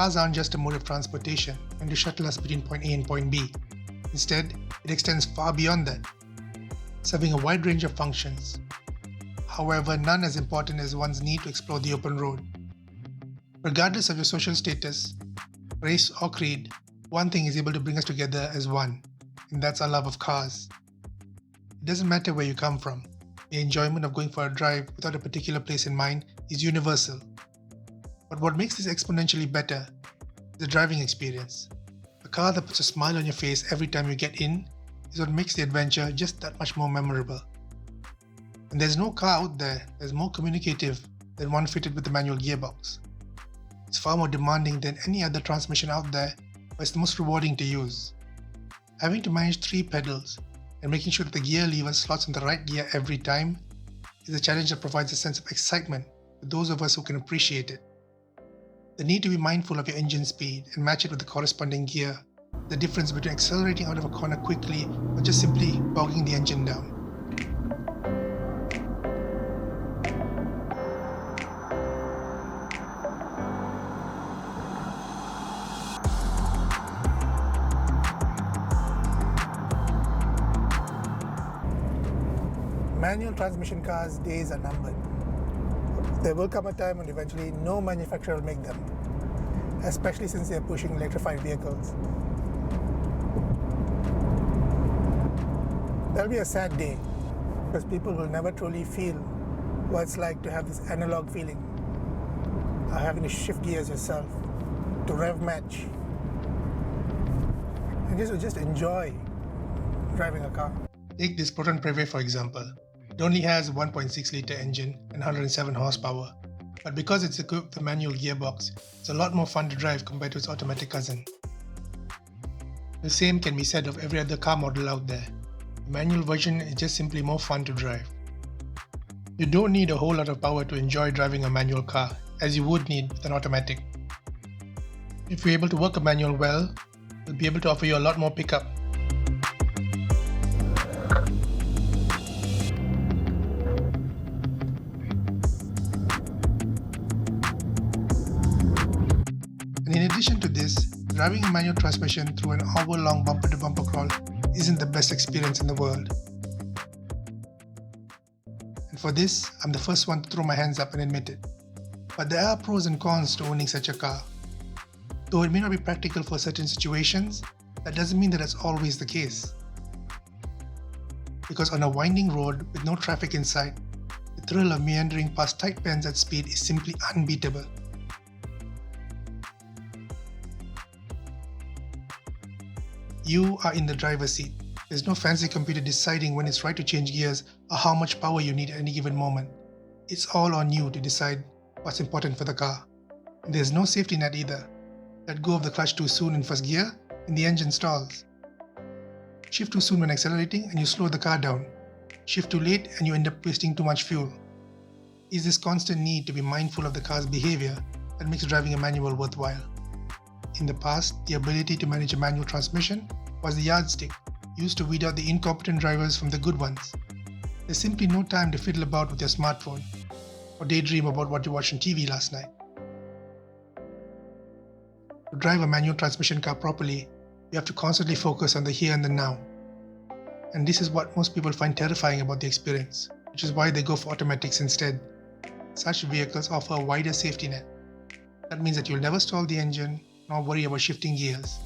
Cars aren't just a mode of transportation meant to shuttle us between point A and point B. Instead, it extends far beyond that, serving a wide range of functions. However, none as important as one's need to explore the open road. Regardless of your social status, race, or creed, one thing is able to bring us together as one, and that's our love of cars. It doesn't matter where you come from, the enjoyment of going for a drive without a particular place in mind is universal. But what makes this exponentially better is the driving experience. A car that puts a smile on your face every time you get in is what makes the adventure just that much more memorable. And there's no car out there that's more communicative than one fitted with a manual gearbox. It's far more demanding than any other transmission out there, but it's the most rewarding to use. Having to manage 3 pedals and making sure that the gear lever slots on the right gear every time is a challenge that provides a sense of excitement to those of us who can appreciate it. The need to be mindful of your engine speed and match it with the corresponding gear, the difference between accelerating out of a corner quickly or just simply bogging the engine down. Manual transmission cars' days are numbered. There will come a time when eventually no manufacturer will make them, especially since they are pushing electrified vehicles. That'll be a sad day, because people will never truly feel what it's like to have this analog feeling of having to shift gears yourself, to rev match, and just enjoy driving a car. Take this Proton Preve for example. It only has a 1.6 litre engine and 107 horsepower, but because it's equipped with a manual gearbox, it's a lot more fun to drive compared to its automatic cousin. The same can be said of every other car model out there. The manual version is just simply more fun to drive. You don't need a whole lot of power to enjoy driving a manual car, as you would need with an automatic. If you're able to work a manual well, it'll be able to offer you a lot more pickup. And in addition to this, driving a manual transmission through an hour-long bumper-to-bumper crawl isn't the best experience in the world. And for this, I'm the first one to throw my hands up and admit it. But there are pros and cons to owning such a car. Though it may not be practical for certain situations, that doesn't mean that that's always the case. Because on a winding road with no traffic in sight, the thrill of meandering past tight bends at speed is simply unbeatable. You are in the driver's seat. There's no fancy computer deciding when it's right to change gears or how much power you need at any given moment. It's all on you to decide what's important for the car. And there's no safety net either. Let go of the clutch too soon in first gear and the engine stalls. Shift too soon when accelerating and you slow the car down. Shift too late and you end up wasting too much fuel. It's this constant need to be mindful of the car's behavior that makes driving a manual worthwhile. In the past, the ability to manage a manual transmission was the yardstick used to weed out the incompetent drivers from the good ones. There's simply no time to fiddle about with your smartphone or daydream about what you watched on TV last night. To drive a manual transmission car properly, you have to constantly focus on the here and the now. And this is what most people find terrifying about the experience, which is why they go for automatics instead. Such vehicles offer a wider safety net. That means that you'll never stall the engine nor worry about shifting gears.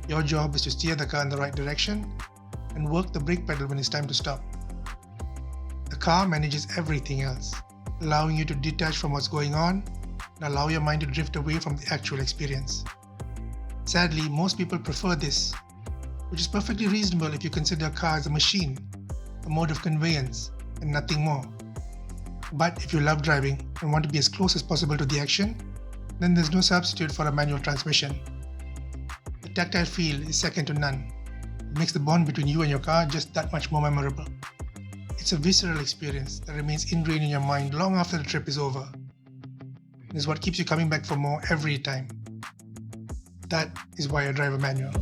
Your job is to steer the car in the right direction and work the brake pedal when it's time to stop. The car manages everything else, allowing you to detach from what's going on and allow your mind to drift away from the actual experience. Sadly, most people prefer this, which is perfectly reasonable if you consider a car as a machine, a mode of conveyance, and nothing more. But if you love driving and want to be as close as possible to the action, then there's no substitute for a manual transmission. The tactile feel is second to none. It makes the bond between you and your car just that much more memorable. It's a visceral experience that remains ingrained in your mind long after the trip is over. It is what keeps you coming back for more every time. That is why I drive a manual.